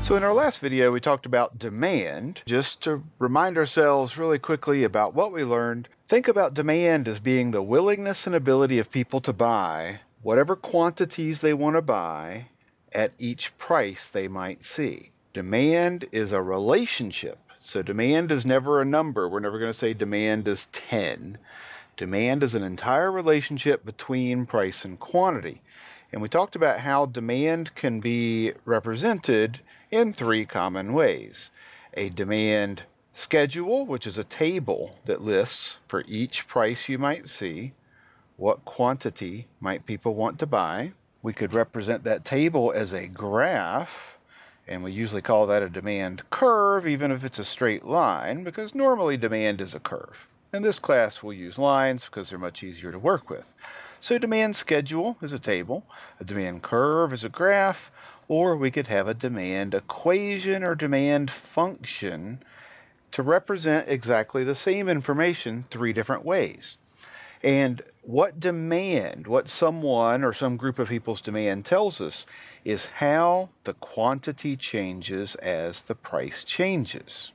So in our last video, we talked about demand. Just to remind ourselves really quickly about what we learned, think about demand as being the willingness and ability of people to buy whatever quantities they want to buy at each price they might see. Demand is a relationship. So demand is never a number. We're never going to say demand is 10. Demand is an entire relationship between price and quantity. And we talked about how demand can be represented in three common ways. A demand schedule, which is a table that lists for each price you might see what quantity might people want to buy. We could represent that table as a graph, and we usually call that a demand curve, even if it's a straight line, because normally demand is a curve. In this class, we'll use lines because they're much easier to work with. So demand schedule is a table, a demand curve is a graph, or we could have a demand equation or demand function to represent exactly the same information three different ways. And what demand, what someone or some group of people's demand tells us is how the quantity changes as the price changes.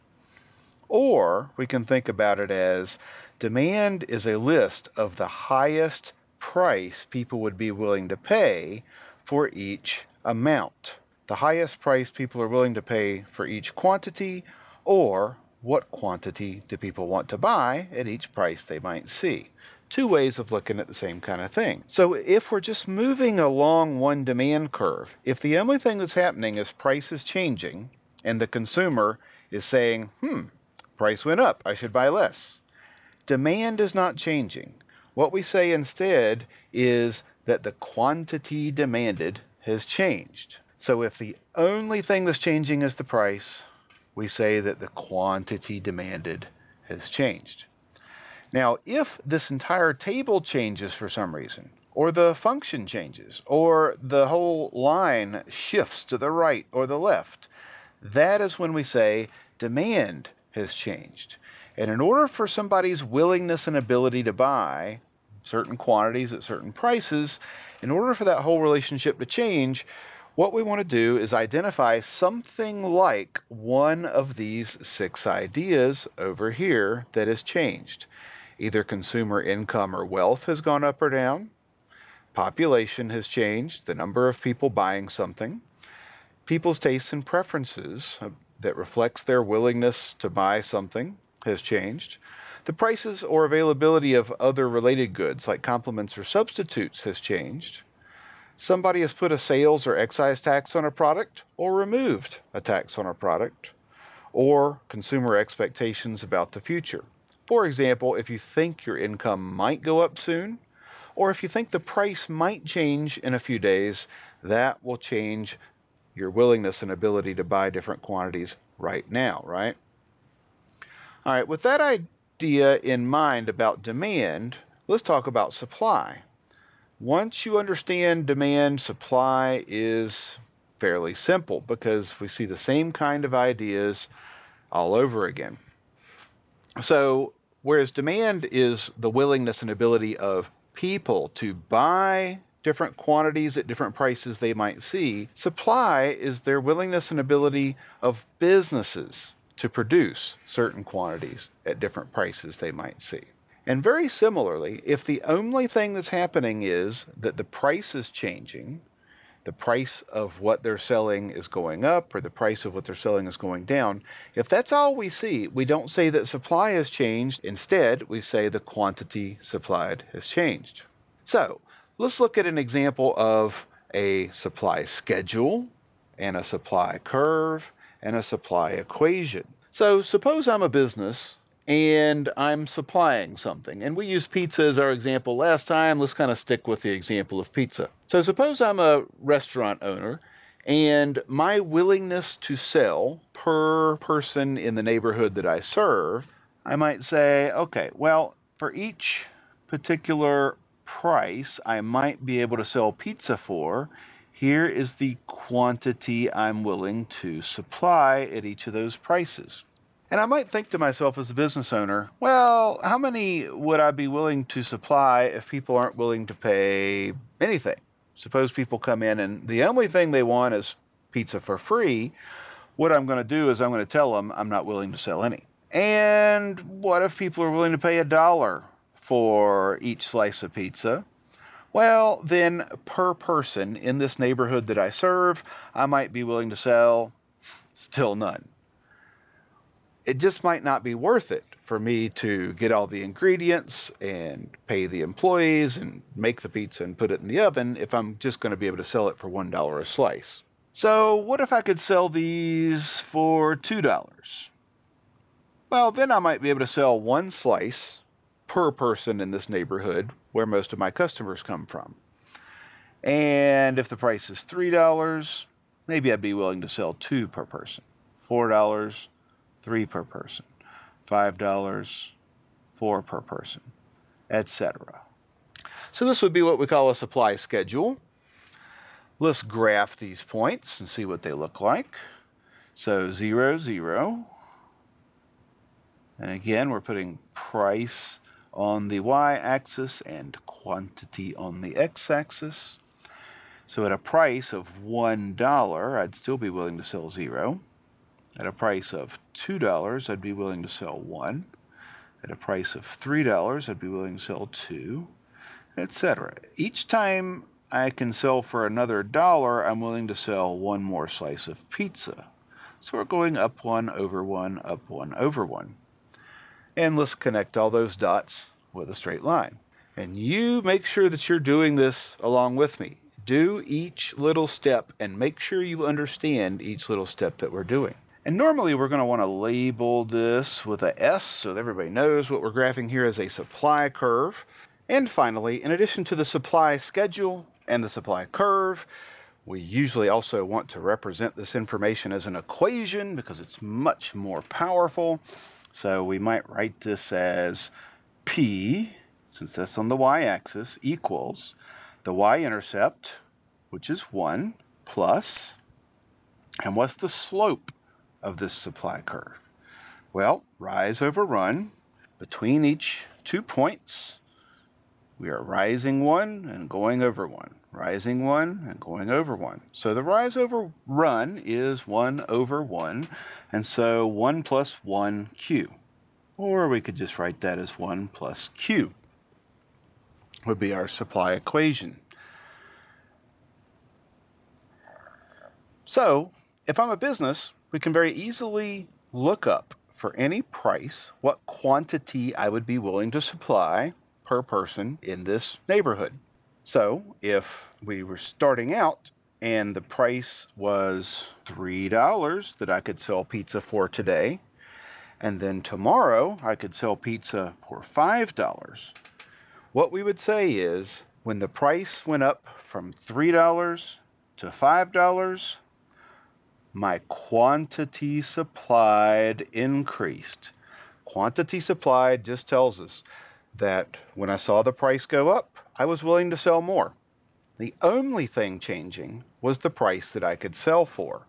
Or we can think about it as demand is a list of the highest price people would be willing to pay for each amount. The highest price people are willing to pay for each quantity, or what quantity do people want to buy at each price they might see. Two ways of looking at the same kind of thing. So if we're just moving along one demand curve, if the only thing that's happening is price is changing and the consumer is saying, price went up, I should buy less, demand is not changing. What we say instead is that the quantity demanded has changed. So if the only thing that's changing is the price, we say that the quantity demanded has changed. Now, if this entire table changes for some reason, or the function changes, or the whole line shifts to the right or the left, that is when we say demand has changed. And in order for somebody's willingness and ability to buy certain quantities at certain prices, in order for that whole relationship to change, what we want to do is identify something like one of these six ideas over here that has changed. Either consumer income or wealth has gone up or down, population has changed, the number of people buying something, people's tastes and preferences that reflects their willingness to buy something has changed. The prices or availability of other related goods like complements or substitutes has changed. Somebody has put a sales or excise tax on a product or removed a tax on a product, or consumer expectations about the future. For example, if you think your income might go up soon, or if you think the price might change in a few days, that will change your willingness and ability to buy different quantities right now, right? All right, with that idea in mind about demand, let's talk about supply. Once you understand demand, supply is fairly simple because we see the same kind of ideas all over again. So, whereas demand is the willingness and ability of people to buy different quantities at different prices they might see, supply is their willingness and ability of businesses to produce certain quantities at different prices they might see. And very similarly, if the only thing that's happening is that the price is changing, the price of what they're selling is going up or the price of what they're selling is going down, if that's all we see, we don't say that supply has changed. Instead, we say the quantity supplied has changed. So let's look at an example of a supply schedule and a supply curve and a supply equation. So suppose I'm a business and I'm supplying something. And we used pizza as our example last time. Let's kind of stick with the example of pizza. So suppose I'm a restaurant owner and my willingness to sell per person in the neighborhood that I serve, I might say, okay, well, for each particular price I might be able to sell pizza for, here is the quantity I'm willing to supply at each of those prices. And I might think to myself as a business owner, well, how many would I be willing to supply if people aren't willing to pay anything? Suppose people come in and the only thing they want is pizza for free. what I'm going to do is I'm going to tell them I'm not willing to sell any. And what if people are willing to pay $1 for each slice of pizza? Well, then per person in this neighborhood that I serve, I might be willing to sell still none. It just might not be worth it for me to get all the ingredients and pay the employees and make the pizza and put it in the oven if I'm just going to be able to sell it for $1 a slice. So what if I could sell these for $2? Well, then I might be able to sell one slice per person in this neighborhood where most of my customers come from. And if the price is $3, maybe I'd be willing to sell 2 per person. $4, 3 per person. $5, 4 per person, etc. So this would be what we call a supply schedule. Let's graph these points and see what they look like. So 0, 0. And again, we're putting price on the y-axis and quantity on the x-axis. So at a price of $1, I'd still be willing to sell 0. At a price of $2, I'd be willing to sell 1. At a price of $3, I'd be willing to sell 2, etc. Each time I can sell for another $1, I'm willing to sell one more slice of pizza. So we're going up 1 over 1, up 1 over 1. And let's connect all those dots with a straight line. And you make sure that you're doing this along with me. Do each little step and make sure you understand each little step that we're doing. And normally we're going to want to label this with a S so that everybody knows what we're graphing here as a supply curve. And finally, in addition to the supply schedule and the supply curve, we usually also want to represent this information as an equation because it's much more powerful. So we might write this as P, since that's on the y-axis, equals the y-intercept, which is 1, plus, and what's the slope of this supply curve? Well, rise over run. Between each 2 points, we are rising 1 and going over 1. Rising 1 and going over 1. So the rise over run is 1 over 1, and so 1 plus 1q. Or we could just write that as 1 plus q would be our supply equation. So if I'm a business, we can very easily look up for any price what quantity I would be willing to supply per person in this neighborhood. So if we were starting out and the price was $3 that I could sell pizza for today, and then tomorrow I could sell pizza for $5, what we would say is when the price went up from $3 to $5, my quantity supplied increased. Quantity supplied just tells us that when I saw the price go up, I was willing to sell more. The only thing changing was the price that I could sell for.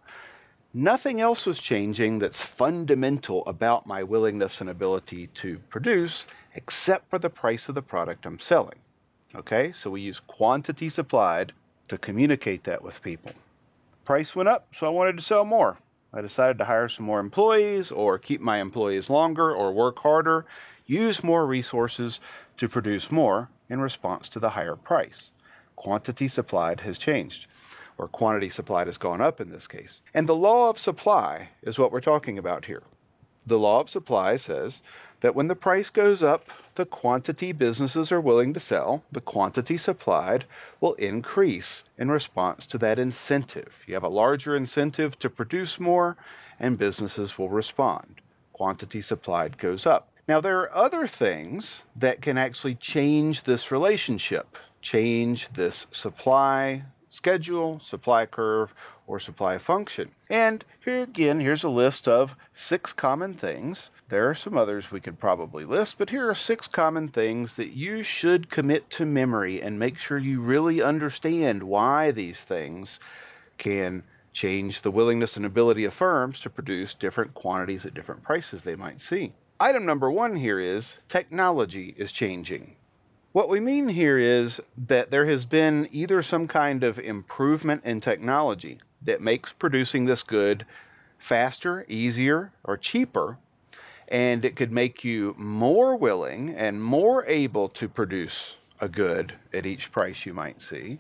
Nothing else was changing that's fundamental about my willingness and ability to produce except for the price of the product I'm selling. Okay, so we use quantity supplied to communicate that with people. Price went up, so I wanted to sell more. I decided to hire some more employees or keep my employees longer or work harder, use more resources to produce more in response to the higher price. Quantity supplied has changed, or quantity supplied has gone up in this case. And the law of supply is what we're talking about here. The law of supply says that when the price goes up, the quantity businesses are willing to sell, the quantity supplied will increase in response to that incentive. You have a larger incentive to produce more, and businesses will respond. Quantity supplied goes up. Now, there are other things that can actually change this relationship, change this supply schedule, supply curve, or supply function. And here again, here's a list of 6 common things. There are some others we could probably list, but here are 6 common things that you should commit to memory and make sure you really understand why these things can change the willingness and ability of firms to produce different quantities at different prices they might see. Item number 1 here is technology is changing. What we mean here is that there has been either some kind of improvement in technology that makes producing this good faster, easier, or cheaper, and it could make you more willing and more able to produce a good at each price you might see.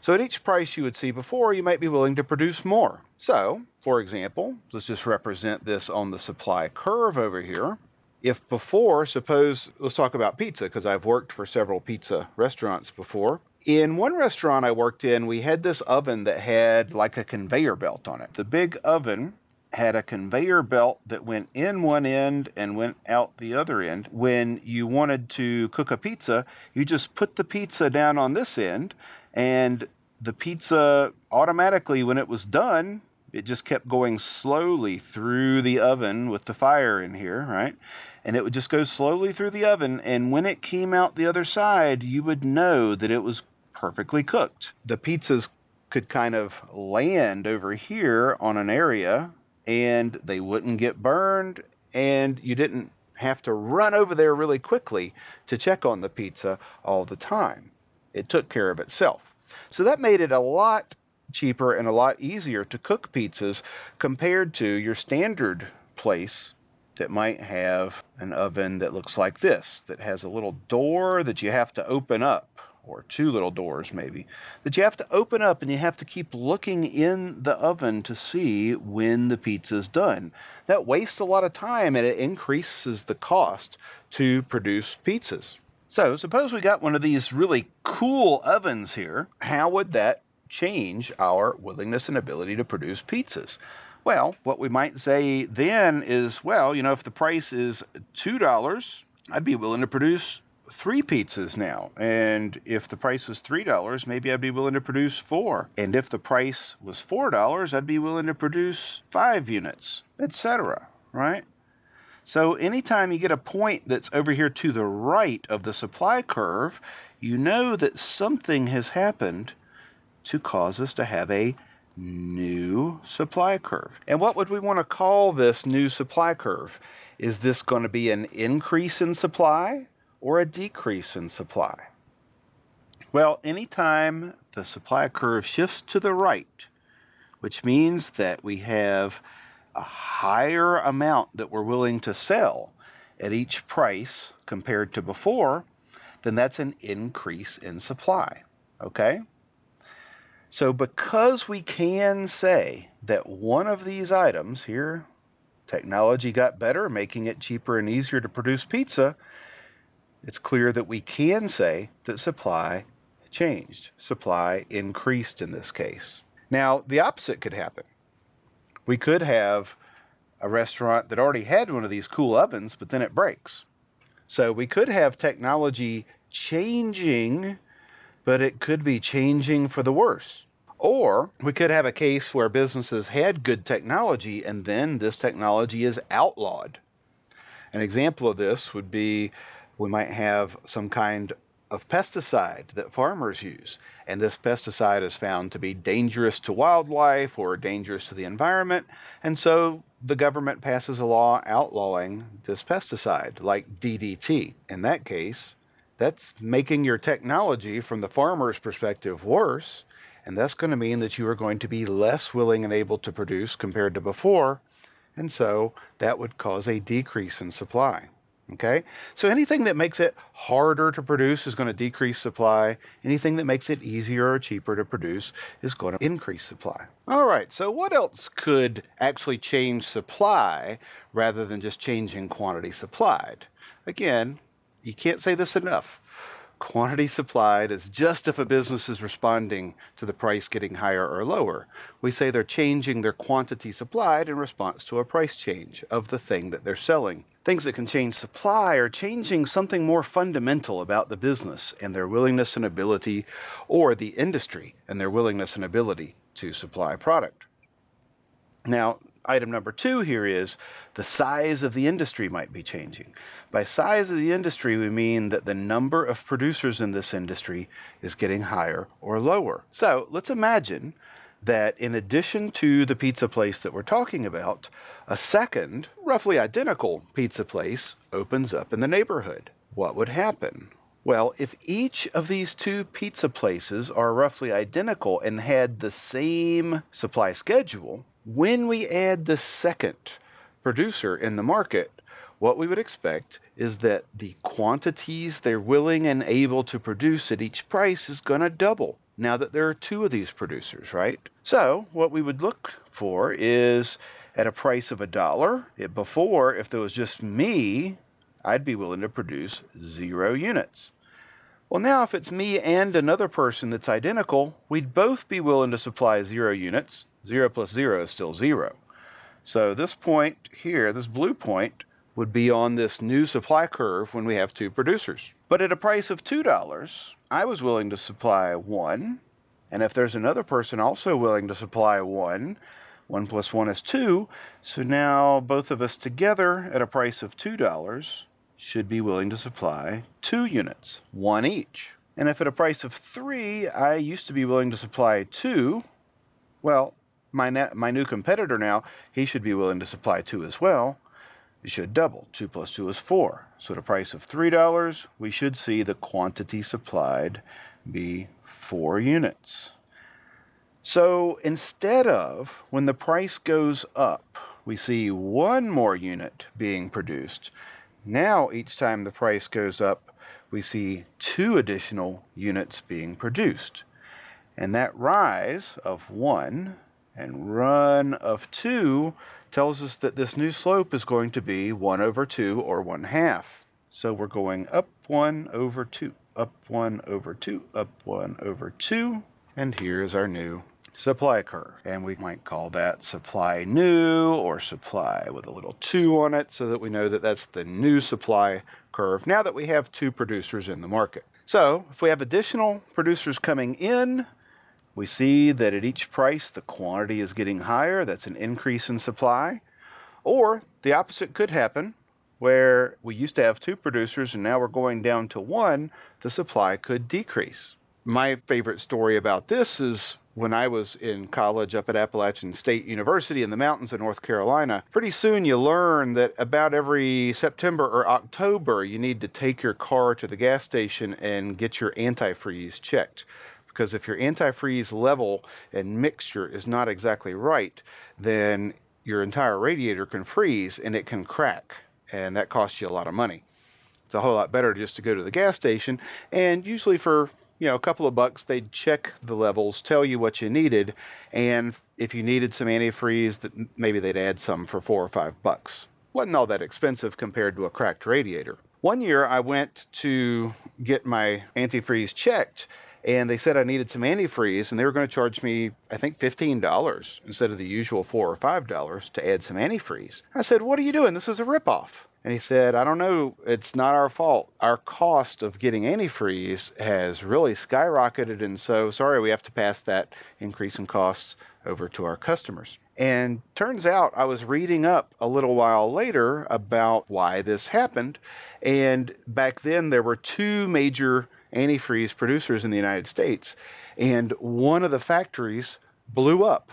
So at each price you would see before, you might be willing to produce more. So, for example, let's just represent this on the supply curve over here. If before, suppose, let's talk about pizza, because I've worked for several pizza restaurants before. In one restaurant I worked in, we had this oven that had like a conveyor belt on it. The big oven had a conveyor belt that went in one end and went out the other end. When you wanted to cook a pizza, you just put the pizza down on this end, and the pizza automatically, when it was done, it just kept going slowly through the oven with the fire in here, right? And it would just go slowly through the oven, and when it came out the other side, you would know that it was perfectly cooked. The pizzas could kind of land over here on an area, and they wouldn't get burned, and you didn't have to run over there really quickly to check on the pizza all the time. It took care of itself. So that made it a lot cheaper and a lot easier to cook pizzas compared to your standard place that might have an oven that looks like this, that has a little door that you have to open up, or two little doors maybe, that you have to open up, and you have to keep looking in the oven to see when the pizza's done. That wastes a lot of time, and it increases the cost to produce pizzas. So suppose we got one of these really cool ovens here. How would that change our willingness and ability to produce pizzas? Well, what we might say then is, well, if the price is $2, I'd be willing to produce 3 pizzas now. And if the price was $3, maybe I'd be willing to produce 4. And if the price was $4, I'd be willing to produce 5 units, etc., right? So anytime you get a point that's over here to the right of the supply curve, you know that something has happened to cause us to have a new supply curve. And what would we want to call this new supply curve? Is this going to be an increase in supply or a decrease in supply? Well, anytime the supply curve shifts to the right, which means that we have a higher amount that we're willing to sell at each price compared to before, then that's an increase in supply, okay? So because we can say that one of these items here, technology got better, making it cheaper and easier to produce pizza, it's clear that we can say that supply changed. Supply increased in this case. Now, the opposite could happen. We could have a restaurant that already had one of these cool ovens, but then it breaks. So we could have technology changing, but it could be changing for the worse. Or we could have a case where businesses had good technology, and then this technology is outlawed. An example of this would be, we might have some kind of pesticide that farmers use, and this pesticide is found to be dangerous to wildlife or dangerous to the environment, and so the government passes a law outlawing this pesticide, like DDT. In that case, that's making your technology from the farmer's perspective worse, and that's going to mean that you are going to be less willing and able to produce compared to before, and so that would cause a decrease in supply. Okay, so anything that makes it harder to produce is going to decrease supply. Anything that makes it easier or cheaper to produce is going to increase supply. All right, so what else could actually change supply rather than just changing quantity supplied? Again, you can't say this enough. Quantity supplied is just if a business is responding to the price getting higher or lower. We say they're changing their quantity supplied in response to a price change of the thing that they're selling. Things that can change supply are changing something more fundamental about the business and their willingness and ability, or the industry and their willingness and ability to supply product. Now, item number 2 here is the size of the industry might be changing. By size of the industry, we mean that the number of producers in this industry is getting higher or lower. So let's imagine that in addition to the pizza place that we're talking about, a second, roughly identical pizza place opens up in the neighborhood. What would happen? Well, if each of these 2 pizza places are roughly identical and had the same supply schedule, when we add the second producer in the market, what we would expect is that the quantities they're willing and able to produce at each price is going to double now that there are two of these producers, right? So what we would look for is at a price of $1. Before, if there was just me, I'd be willing to produce 0 units. Well, now if it's me and another person that's identical, we'd both be willing to supply 0 units. 0 plus 0 is still 0. So this point here, this blue point, would be on this new supply curve when we have two producers. But at a price of $2, I was willing to supply 1. And if there's another person also willing to supply 1, 1 plus 1 is 2. So now both of us together at a price of $2 should be willing to supply 2 units, 1 each. And if at a price of 3, I used to be willing to supply 2, well, my new competitor now, he should be willing to supply 2 as well. It should double. 2 plus 2 is 4. So at a price of $3, we should see the quantity supplied be 4 units. So instead of, when the price goes up, we see 1 more unit being produced, now each time the price goes up, we see 2 additional units being produced. And that rise of 1 and run of 2 tells us that this new slope is going to be 1 over 2 or 1/2. So we're going up 1 over 2, up 1 over 2, up 1 over 2, and here's our new supply curve. And we might call that supply new or supply with a little 2 on it so that we know that that's the new supply curve now that we have 2 producers in the market. So if we have additional producers coming in, we see that at each price the quantity is getting higher. That's an increase in supply. Or the opposite could happen, where we used to have 2 producers and now we're going down to 1, the supply could decrease. My favorite story about this is when I was in college up at Appalachian State University in the mountains of North Carolina. Pretty soon you learn that about every September or October you need to take your car to the gas station and get your antifreeze checked. Because if your antifreeze level and mixture is not exactly right, then your entire radiator can freeze and it can crack, and that costs you a lot of money. It's a whole lot better just to go to the gas station, and usually for a couple of bucks, they'd check the levels, tell you what you needed, and if you needed some antifreeze, that maybe they'd add some for $4 or $5. Wasn't all that expensive compared to a cracked radiator. One year I went to get my antifreeze checked, and they said I needed some antifreeze, and they were going to charge me, I think, $15 instead of the usual $4 or $5 to add some antifreeze. I said, "What are you doing? This is a ripoff." And he said, "I don't know, it's not our fault. Our cost of getting antifreeze has really skyrocketed, and so sorry, we have to pass that increase in costs over to our customers." And turns out I was reading up a little while later about why this happened, and back then there were 2 major antifreeze producers in the United States, and one of the factories blew up.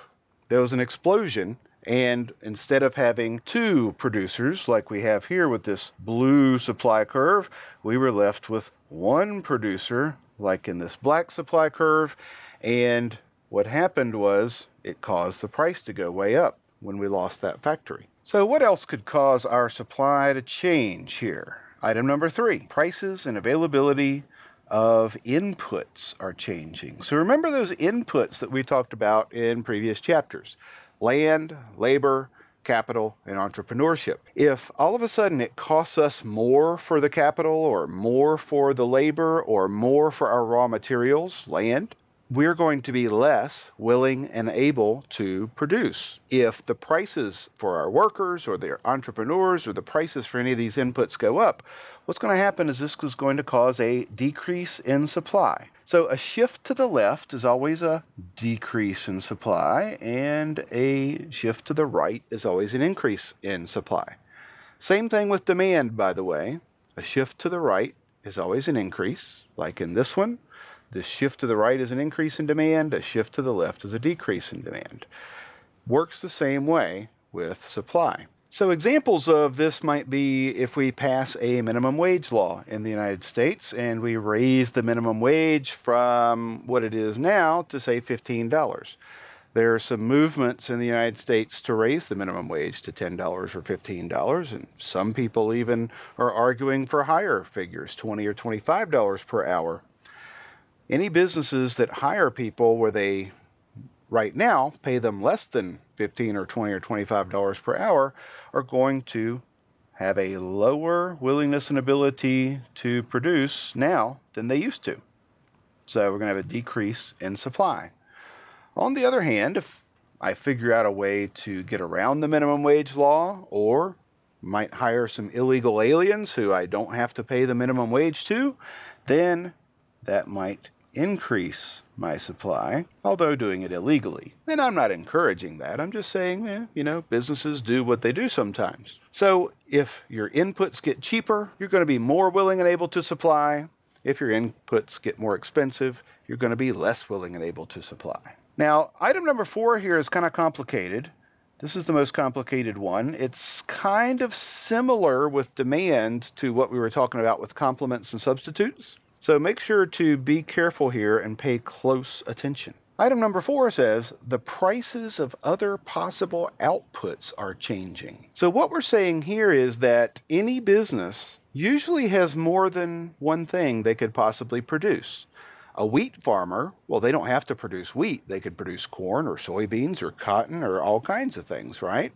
There was an explosion, and instead of having 2 producers like we have here with this blue supply curve, we were left with 1 producer like in this black supply curve, and what happened was it caused the price to go way up when we lost that factory. So what else could cause our supply to change here? Item number 3, prices and availability of inputs are changing. So remember those inputs that we talked about in previous chapters: land, labor, capital, and entrepreneurship. If all of a sudden it costs us more for the capital or more for the labor or more for our raw materials, land, we're going to be less willing and able to produce. If the prices for our workers or their entrepreneurs or the prices for any of these inputs go up, what's going to happen is this is going to cause a decrease in supply. So a shift to the left is always a decrease in supply, and a shift to the right is always an increase in supply. Same thing with demand, by the way. A shift to the right is always an increase, like in this one. This shift to the right is an increase in demand. A shift to the left is a decrease in demand. Works the same way with supply. So examples of this might be if we pass a minimum wage law in the United States and we raise the minimum wage from what it is now to say $15. There are some movements in the United States to raise the minimum wage to $10 or $15, and some people even are arguing for higher figures, $20 or $25 per hour. Any businesses that hire people where they right now pay them less than $15 or $20 or $25 per hour are going to have a lower willingness and ability to produce now than they used to. So we're going to have a decrease in supply. On the other hand, if I figure out a way to get around the minimum wage law, or might hire some illegal aliens who I don't have to pay the minimum wage to, then that might increase my supply, although doing it illegally. And I'm not encouraging that. I'm just saying, businesses do what they do sometimes. So if your inputs get cheaper, you're going to be more willing and able to supply. If your inputs get more expensive, you're going to be less willing and able to supply. Now, item number 4 here is kind of complicated. This is the most complicated one. It's kind of similar with demand to what we were talking about with complements and substitutes. So make sure to be careful here and pay close attention. Item number 4 says the prices of other possible outputs are changing. So what we're saying here is that any business usually has more than one thing they could possibly produce. A wheat farmer, well, they don't have to produce wheat. They could produce corn or soybeans or cotton or all kinds of things, right?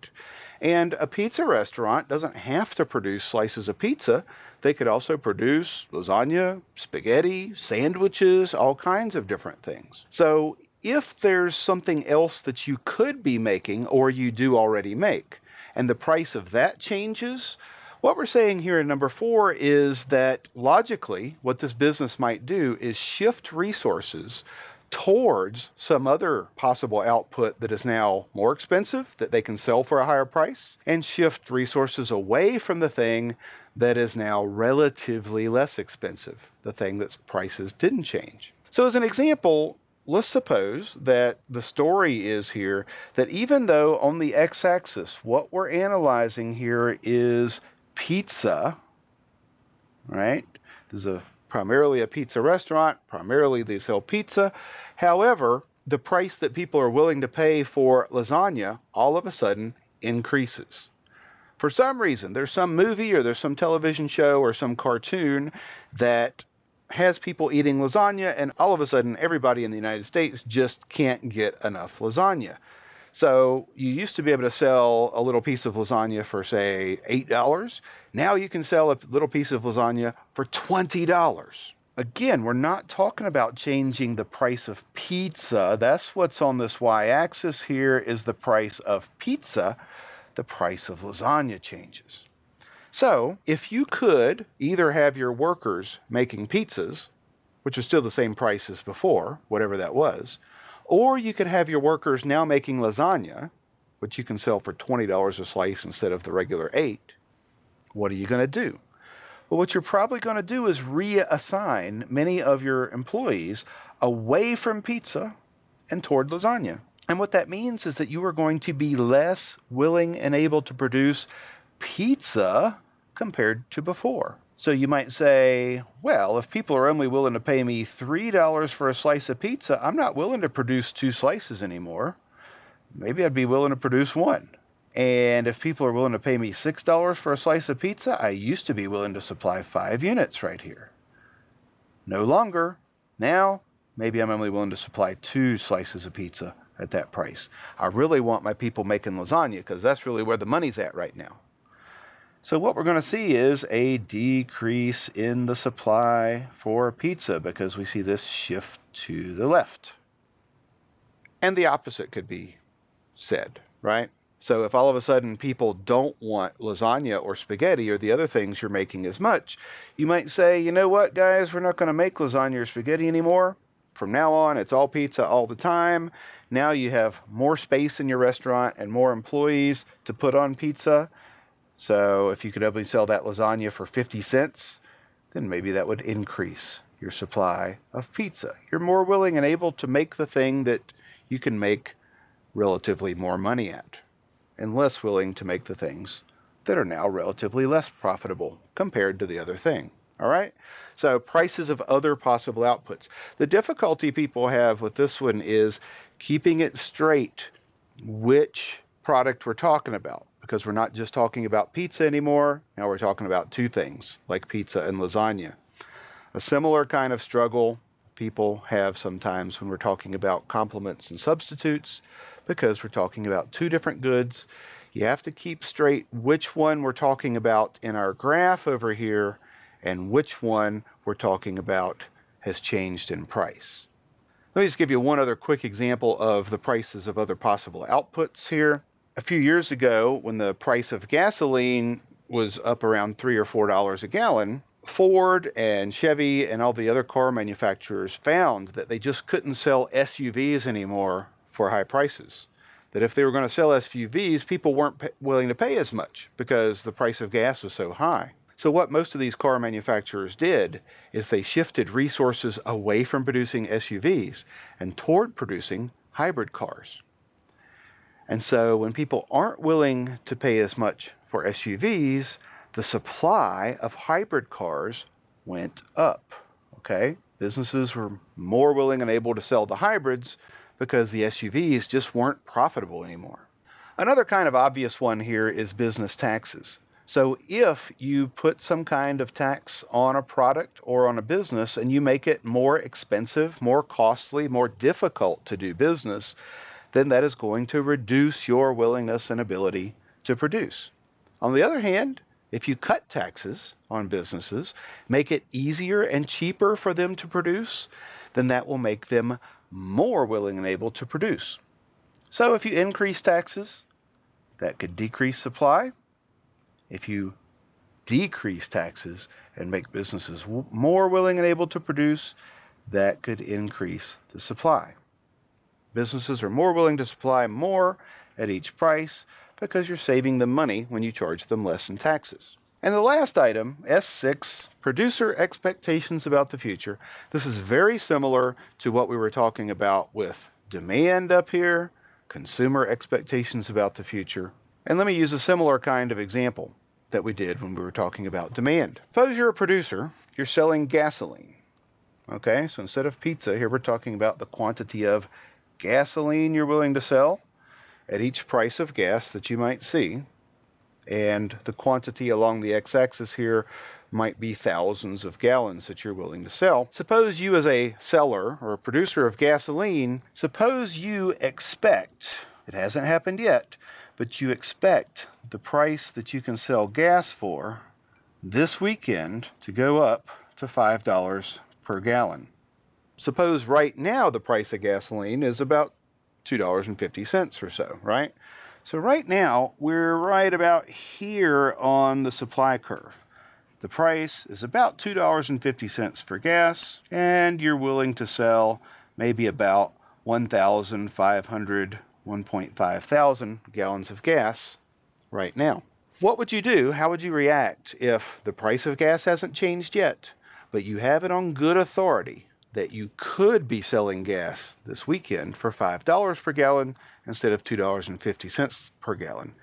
And a pizza restaurant doesn't have to produce slices of pizza. They could also produce lasagna, spaghetti, sandwiches, all kinds of different things. So if there's something else that you could be making or you do already make, and the price of that changes, what we're saying here in number 4 is that logically what this business might do is shift resources towards some other possible output that is now more expensive, that they can sell for a higher price, and shift resources away from the thing that is now relatively less expensive, the thing that's prices didn't change. So as an example, let's suppose that the story is here that even though on the x-axis what we're analyzing here is pizza, right? This is primarily a pizza restaurant. Primarily they sell pizza. However, the price that people are willing to pay for lasagna all of a sudden increases. For some reason, there's some movie or there's some television show or some cartoon that has people eating lasagna, and all of a sudden everybody in the United States just can't get enough lasagna. So you used to be able to sell a little piece of lasagna for, say, $8. Now you can sell a little piece of lasagna for $20. Again, we're not talking about changing the price of pizza. That's what's on this y-axis here is the price of pizza. The price of lasagna changes. So if you could either have your workers making pizzas, which is still the same price as before, whatever that was, or you could have your workers now making lasagna, which you can sell for $20 a slice instead of the regular $8, what are you going to do? Well, what you're probably going to do is reassign many of your employees away from pizza and toward lasagna. And what that means is that you are going to be less willing and able to produce pizza compared to before. So you might say, well, if people are only willing to pay me $3 for a slice of pizza, I'm not willing to produce 2 slices anymore. Maybe I'd be willing to produce 1. And if people are willing to pay me $6 for a slice of pizza, I used to be willing to supply 5 units right here. No longer. Now, maybe I'm only willing to supply 2 slices of pizza at that price. I really want my people making lasagna because that's really where the money's at right now. So what we're going to see is a decrease in the supply for pizza because we see this shift to the left. And the opposite could be said, right? So if all of a sudden people don't want lasagna or spaghetti or the other things you're making as much, you might say, you know what, guys, we're not going to make lasagna or spaghetti anymore. From now on, it's all pizza all the time. Now you have more space in your restaurant and more employees to put on pizza. So if you could only sell that lasagna for 50 cents, then maybe that would increase your supply of pizza. You're more willing and able to make the thing that you can make relatively more money at, and less willing to make the things that are now relatively less profitable compared to the other thing. All right? So prices of other possible outputs. The difficulty people have with this one is keeping it straight which product we're talking about, because we're not just talking about pizza anymore. Now we're talking about two things, like pizza and lasagna. A similar kind of struggle people have sometimes when we're talking about complements and substitutes, because we're talking about two different goods. You have to keep straight which one we're talking about in our graph over here and which one we're talking about has changed in price. Let me just give you one other quick example of the prices of other possible outputs here. A few years ago, when the price of gasoline was up around $3 or $4 a gallon, Ford and Chevy and all the other car manufacturers found that they just couldn't sell SUVs anymore for high prices. That if they were going to sell SUVs, people weren't willing to pay as much because the price of gas was so high. So what most of these car manufacturers did is they shifted resources away from producing SUVs and toward producing hybrid cars. And so when people aren't willing to pay as much for SUVs, the supply of hybrid cars went up. Okay? Businesses were more willing and able to sell the hybrids because the SUVs just weren't profitable anymore. Another kind of obvious one here is business taxes. So if you put some kind of tax on a product or on a business and you make it more expensive, more costly, more difficult to do business, then that is going to reduce your willingness and ability to produce. On the other hand, if you cut taxes on businesses, make it easier and cheaper for them to produce, then that will make them more willing and able to produce. So if you increase taxes, that could decrease supply. If you decrease taxes and make businesses more willing and able to produce, that could increase the supply. Businesses are more willing to supply more at each price because you're saving them money when you charge them less in taxes. And the last item, S6, producer expectations about the future. This is very similar to what we were talking about with demand up here, consumer expectations about the future. And let me use a similar kind of example that we did when we were talking about demand. Suppose you're a producer, you're selling gasoline. Okay, so instead of pizza, here we're talking about the quantity of gasoline you're willing to sell at each price of gas that you might see. And the quantity along the x-axis here might be thousands of gallons that you're willing to sell. Suppose you as a seller or a producer of gasoline, suppose you expect, it hasn't happened yet, but you expect the price that you can sell gas for this weekend to go up to $5 per gallon. Suppose right now the price of gasoline is about $2.50 or so, right? So right now we're right about here on the supply curve. The price is about $2.50 for gas, and you're willing to sell maybe about 1,500, 1.5 thousand gallons of gas right now. What would you do? How would you react if the price of gas hasn't changed yet, but you have it on good authority that you could be selling gas this weekend for $5 per gallon instead of $2.50 per gallon?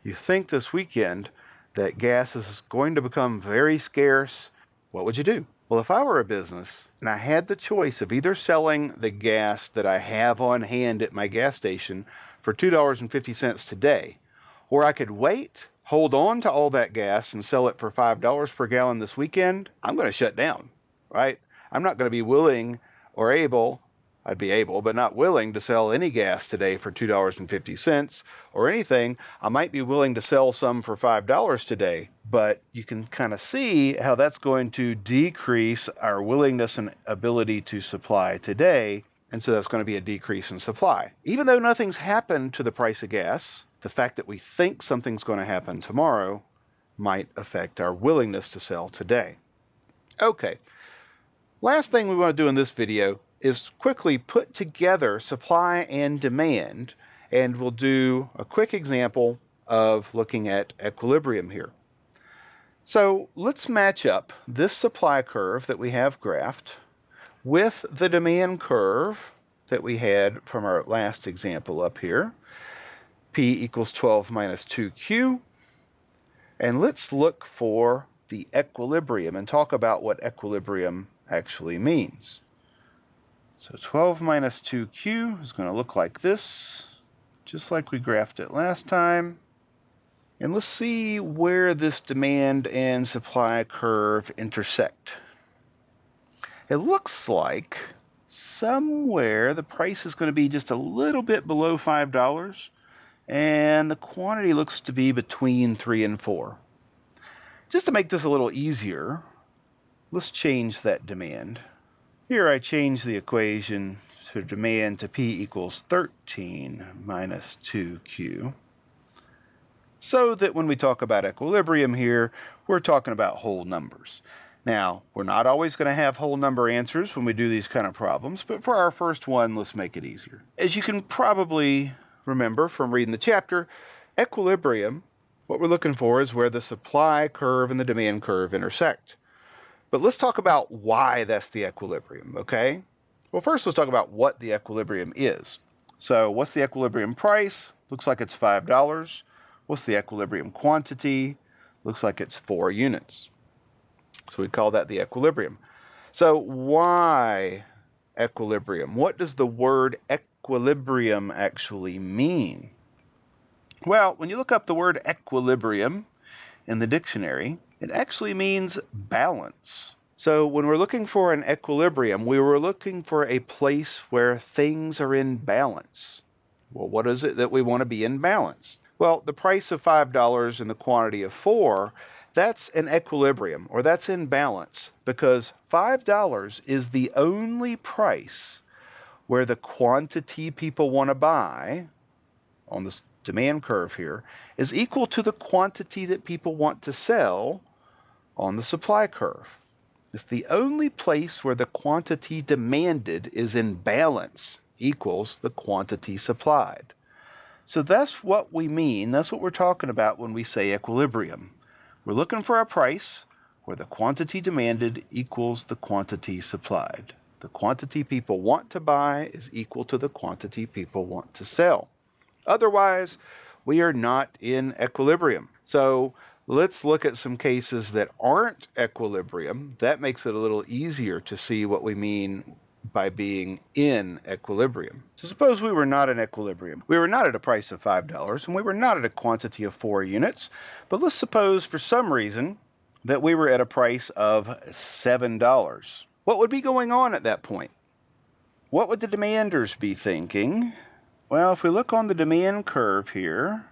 You think this weekend that gas is going to become very scarce. What would you do? Well, if I were a business and I had the choice of either selling the gas that I have on hand at my gas station for $2.50 today, or I could wait, hold on to all that gas and sell it for $5 per gallon this weekend, I'm going to shut down, right? I'm not going to be willing or able, I'd be able, but not willing to sell any gas today for $2.50 or anything. I might be willing to sell some for $5 today, but you can kind of see how that's going to decrease our willingness and ability to supply today. And so that's going to be a decrease in supply. Even though nothing's happened to the price of gas, the fact that we think something's going to happen tomorrow might affect our willingness to sell today. Okay. Last thing we want to do in this video is quickly put together supply and demand, and we'll do a quick example of looking at equilibrium here. So let's match up this supply curve that we have graphed with the demand curve that we had from our last example up here. P equals 12 minus 2Q. And let's look for the equilibrium and talk about what equilibrium actually means. So 12 minus 2q is going to look like this, just like we graphed it last time. And let's see where this demand and supply curve intersect. It looks like somewhere the price is going to be just a little bit below $5, and the quantity looks to be between 3 and 4. Just to make this a little easier, let's change that demand. Here I change the equation to demand to P equals 13 minus 2Q, so that when we talk about equilibrium here, we're talking about whole numbers. Now, we're not always going to have whole number answers when we do these kind of problems, but for our first one, let's make it easier. As you can probably remember from reading the chapter, equilibrium, what we're looking for is where the supply curve and the demand curve intersect. But let's talk about why that's the equilibrium, okay? Well, first let's talk about what the equilibrium is. So what's the equilibrium price? Looks like it's $5. What's the equilibrium quantity? Looks like it's 4 units. So we call that the equilibrium. So why equilibrium? What does the word equilibrium actually mean? Well, when you look up the word equilibrium in the dictionary, it actually means balance. So when we're looking for an equilibrium, we were looking for a place where things are in balance. Well, what is it that we want to be in balance? Well, the price of $5 and the quantity of 4, that's an equilibrium, or that's in balance, because $5 is the only price where the quantity people want to buy, on this demand curve here, is equal to the quantity that people want to sell on the supply curve. It's the only place where the quantity demanded is in balance, equals the quantity supplied. So that's what we mean, that's what we're talking about when we say equilibrium. We're looking for a price where the quantity demanded equals the quantity supplied. The quantity people want to buy is equal to the quantity people want to sell. Otherwise, we are not in equilibrium. So let's look at some cases that aren't equilibrium. That makes it a little easier to see what we mean by being in equilibrium. So suppose we were not in equilibrium. We were not at a price of $5 and we were not at a quantity of 4 units, but let's suppose for some reason that we were at a price of $7. What would be going on at that point? What would the demanders be thinking? Well, if we look on the demand curve here,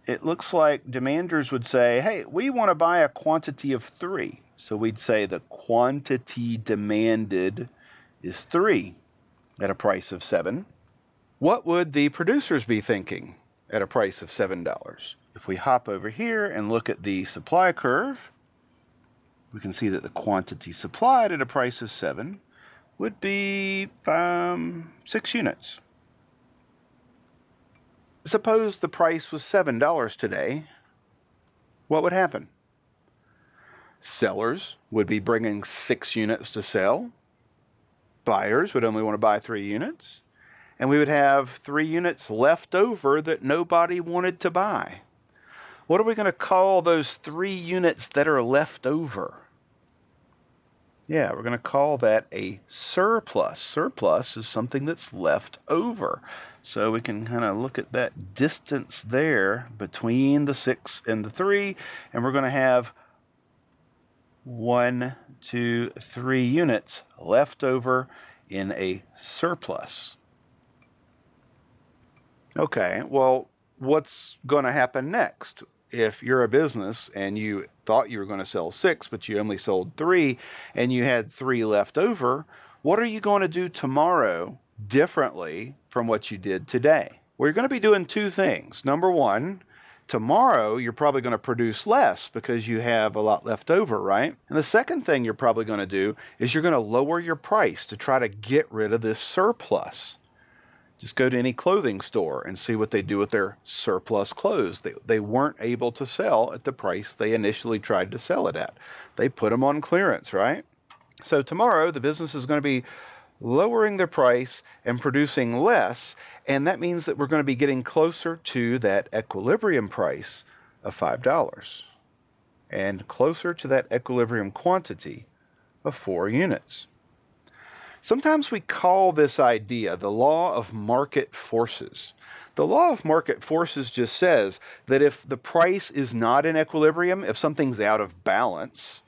it looks like demanders would say, hey, we want to buy a quantity of 3. So we'd say the quantity demanded is 3 at a price of 7. What would the producers be thinking at a price of $7? If we hop over here and look at the supply curve, we can see that the quantity supplied at a price of 7 would be 6 units. Suppose the price was $7 today, what would happen? Sellers would be bringing 6 units to sell. Buyers would only want to buy 3 units. And we would have 3 units left over that nobody wanted to buy. What are we going to call those 3 units that are left over? Yeah, we're going to call that a surplus. Surplus is something that's left over. So we can kind of look at that distance there between the 6 and the 3, and we're going to have 1, 2, 3 units left over in a surplus. Okay, well, what's going to happen next? If you're a business and you thought you were going to sell 6, but you only sold 3, and you had 3 left over, what are you going to do tomorrow differently from what you did today? Well, you're going to be doing 2 things. Number 1, tomorrow you're probably going to produce less because you have a lot left over, right? And the second thing you're probably going to do is you're going to lower your price to try to get rid of this surplus. Just go to any clothing store and see what they do with their surplus clothes. They weren't able to sell at the price they initially tried to sell it at. They put them on clearance, right? So tomorrow the business is going to be lowering their price and producing less, and that means that we're going to be getting closer to that equilibrium price of $5. and closer to that equilibrium quantity of 4 units. Sometimes we call this idea the law of market forces. The law of market forces just says that if the price is not in equilibrium, if something's out of balance,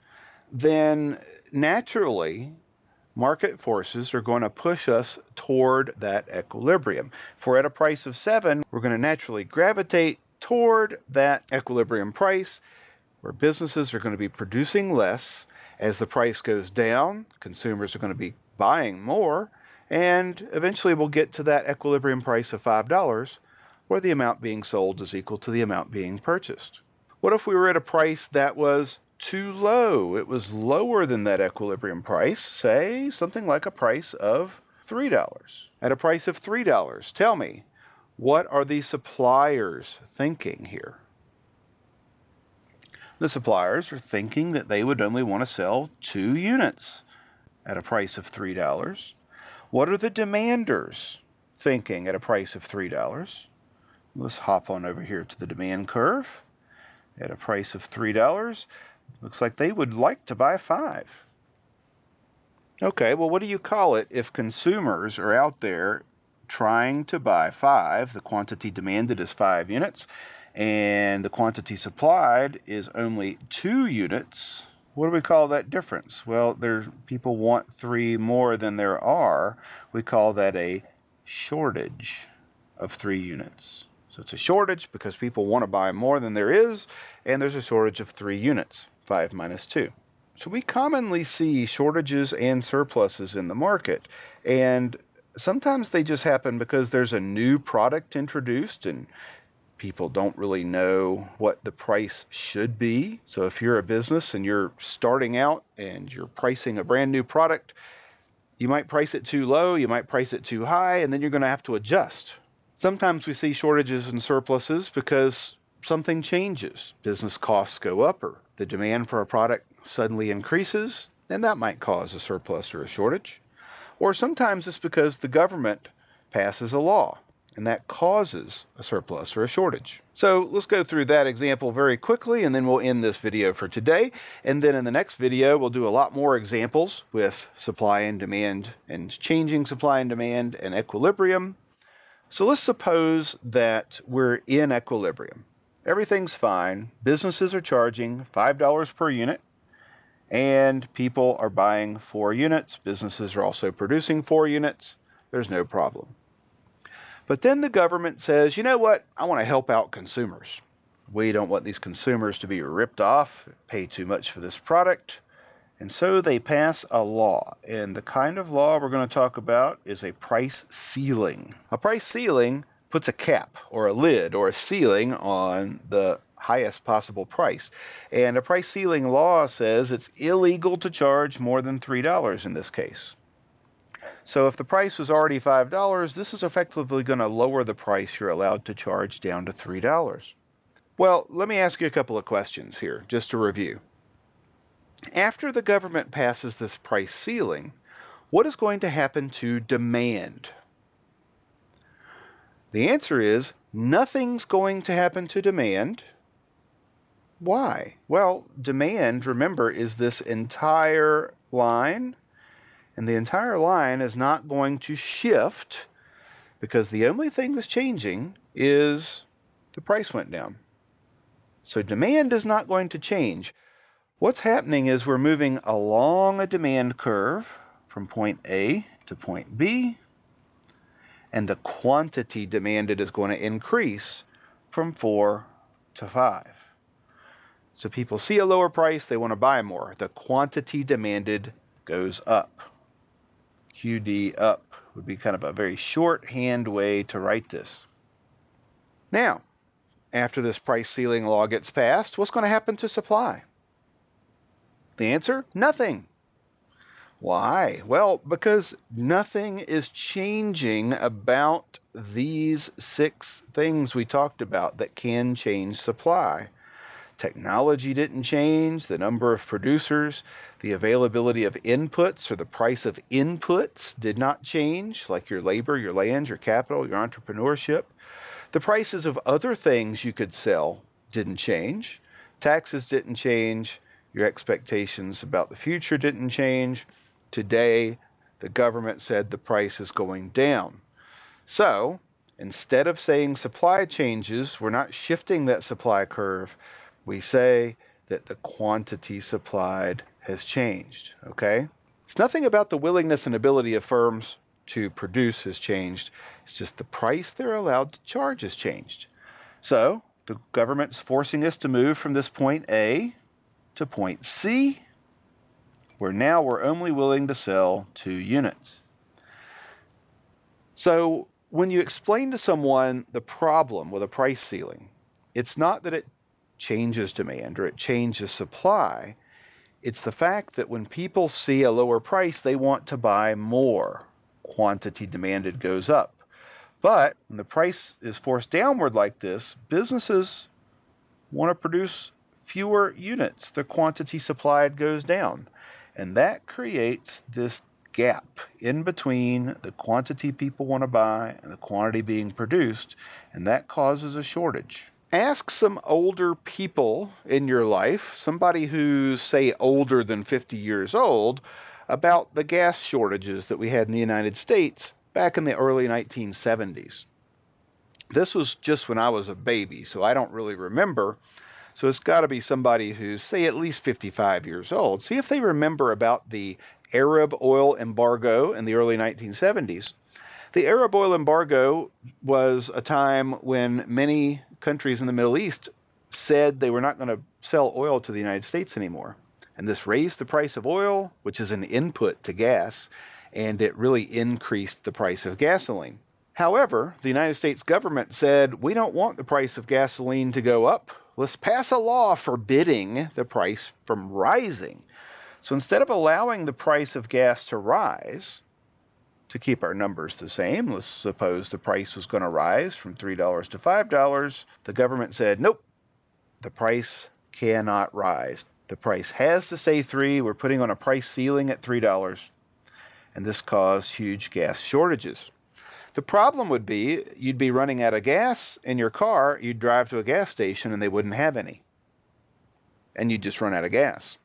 then naturally market forces are going to push us toward that equilibrium. If we're at a price of 7, we're going to naturally gravitate toward that equilibrium price, where businesses are going to be producing less. As the price goes down, consumers are going to be buying more, and eventually we'll get to that equilibrium price of $5, where the amount being sold is equal to the amount being purchased. What if we were at a price that was too low? It was lower than that equilibrium price, say something like a price of $3. At a price of $3, tell me, what are the suppliers thinking here? The suppliers are thinking that they would only want to sell 2 units at a price of $3. What are the demanders thinking at a price of $3? Let's hop on over here to the demand curve. At a price of $3, looks like they would like to buy 5. Okay, well, what do you call it if consumers are out there trying to buy 5? The quantity demanded is 5 units, and the quantity supplied is only 2 units. What do we call that difference? Well, people want 3 more than there are. We call that a shortage of 3 units. So it's a shortage because people want to buy more than there is, and there's a shortage of 3 units, 5 minus 2. So we commonly see shortages and surpluses in the market, and sometimes they just happen because there's a new product introduced and people don't really know what the price should be. So if you're a business and you're starting out and you're pricing a brand new product, you might price it too low, you might price it too high, and then you're going to have to adjust. Sometimes we see shortages and surpluses because something changes. Business costs go up, or the demand for a product suddenly increases, and that might cause a surplus or a shortage. Or sometimes it's because the government passes a law, and that causes a surplus or a shortage. So let's go through that example very quickly, and then we'll end this video for today. And then in the next video, we'll do a lot more examples with supply and demand, and changing supply and demand, and equilibrium. So let's suppose that we're in equilibrium. Everything's fine. Businesses are charging $5 per unit, and people are buying 4 units. Businesses are also producing 4 units. There's no problem. But then the government says, you know what? I want to help out consumers. We don't want these consumers to be ripped off, pay too much for this product. And so they pass a law. And the kind of law we're going to talk about is a price ceiling. A price ceiling puts a cap or a lid or a ceiling on the highest possible price. And a price ceiling law says it's illegal to charge more than $3 in this case. So if the price was already $5, this is effectively going to lower the price you're allowed to charge down to $3. Well, let me ask you a couple of questions here, just to review. After the government passes this price ceiling, what is going to happen to demand? The answer is nothing's going to happen to demand. Why? Well, demand, remember, is this entire line, and the entire line is not going to shift because the only thing that's changing is the price went down. So demand is not going to change. What's happening is we're moving along a demand curve from point A to point B, and the quantity demanded is going to increase from 4 to 5. So people see a lower price, they want to buy more. The quantity demanded goes up. QD up would be kind of a very shorthand way to write this. Now, after this price ceiling law gets passed, what's going to happen to supply? The answer? Nothing. Why? Well, because nothing is changing about these 6 things we talked about that can change supply. Technology didn't change, the number of producers, the availability of inputs or the price of inputs did not change, like your labor, your land, your capital, your entrepreneurship. The prices of other things you could sell didn't change. Taxes didn't change. Your expectations about the future didn't change. Today, the government said the price is going down. So, instead of saying supply changes, we're not shifting that supply curve. We say that the quantity supplied has changed, okay? It's nothing about the willingness and ability of firms to produce has changed. It's just the price they're allowed to charge has changed. So, the government's forcing us to move from this point A to point C, where now we're only willing to sell 2 units. So when you explain to someone the problem with a price ceiling, it's not that it changes demand or it changes supply. It's the fact that when people see a lower price, they want to buy more. Quantity demanded goes up. But when the price is forced downward like this, businesses want to produce fewer units. The quantity supplied goes down. And that creates this gap in between the quantity people want to buy and the quantity being produced, and that causes a shortage. Ask some older people in your life, somebody who's, say, older than 50 years old, about the gas shortages that we had in the United States back in the early 1970s. This was just when I was a baby, so I don't really remember. So it's got to be somebody who's, say, at least 55 years old. See if they remember about the Arab oil embargo in the early 1970s. The Arab oil embargo was a time when many countries in the Middle East said they were not going to sell oil to the United States anymore. And this raised the price of oil, which is an input to gas, and it really increased the price of gasoline. However, the United States government said, we don't want the price of gasoline to go up. Let's pass a law forbidding the price from rising. So instead of allowing the price of gas to rise, to keep our numbers the same, let's suppose the price was going to rise from $3 to $5, the government said, nope, the price cannot rise. The price has to stay $3. We're putting on a price ceiling at $3. And this caused huge gas shortages. The problem would be you'd be running out of gas in your car, you'd drive to a gas station and they wouldn't have any. And you'd just run out of gas.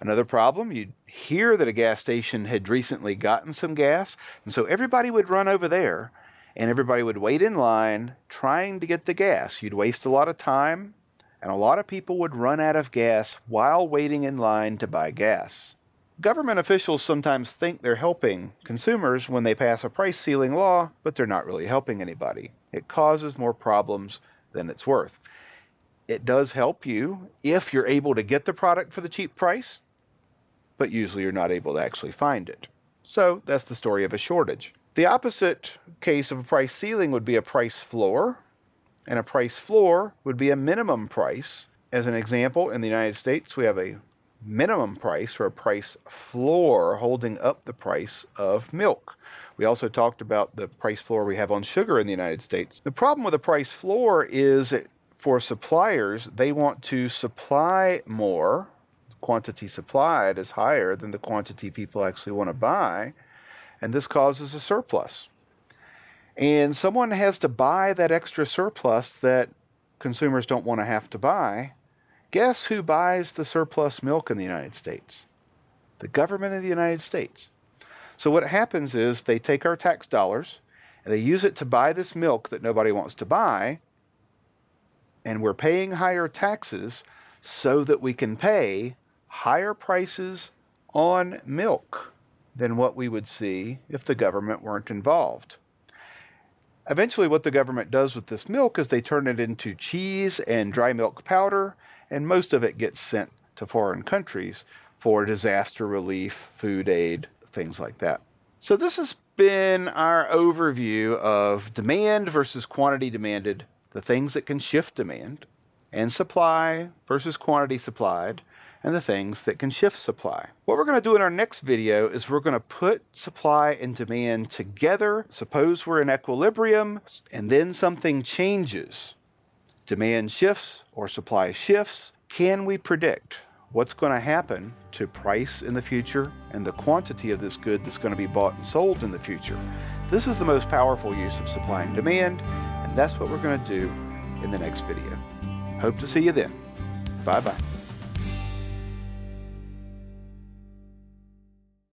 Another problem, you'd hear that a gas station had recently gotten some gas, and so everybody would run over there and everybody would wait in line trying to get the gas. You'd waste a lot of time, and a lot of people would run out of gas while waiting in line to buy gas. Government officials sometimes think they're helping consumers when they pass a price ceiling law, but they're not really helping anybody. It causes more problems than it's worth. It does help you if you're able to get the product for the cheap price, but usually you're not able to actually find it. So that's the story of a shortage. The opposite case of a price ceiling would be a price floor, and a price floor would be a minimum price. As an example, in the United States, we have a minimum price or a price floor holding up the price of milk. We also talked about the price floor we have on sugar in the United States. The problem with a price floor is that for suppliers, they want to supply more. The quantity supplied is higher than the quantity people actually want to buy, and this causes a surplus. And someone has to buy that extra surplus that consumers don't want to have to buy. Guess who buys the surplus milk in the United States? The government of the United States. So what happens is they take our tax dollars and they use it to buy this milk that nobody wants to buy, and we're paying higher taxes so that we can pay higher prices on milk than what we would see if the government weren't involved. Eventually what the government does with this milk is they turn it into cheese and dry milk powder, and most of it gets sent to foreign countries for disaster relief, food aid, things like that. So this has been our overview of demand versus quantity demanded, the things that can shift demand, and supply versus quantity supplied, and the things that can shift supply. What we're going to do in our next video is we're going to put supply and demand together. Suppose we're in equilibrium and then something changes. Demand shifts or supply shifts. Can we predict what's going to happen to price in the future and the quantity of this good that's going to be bought and sold in the future? This is the most powerful use of supply and demand, and that's what we're going to do in the next video. Hope to see you then. Bye-bye.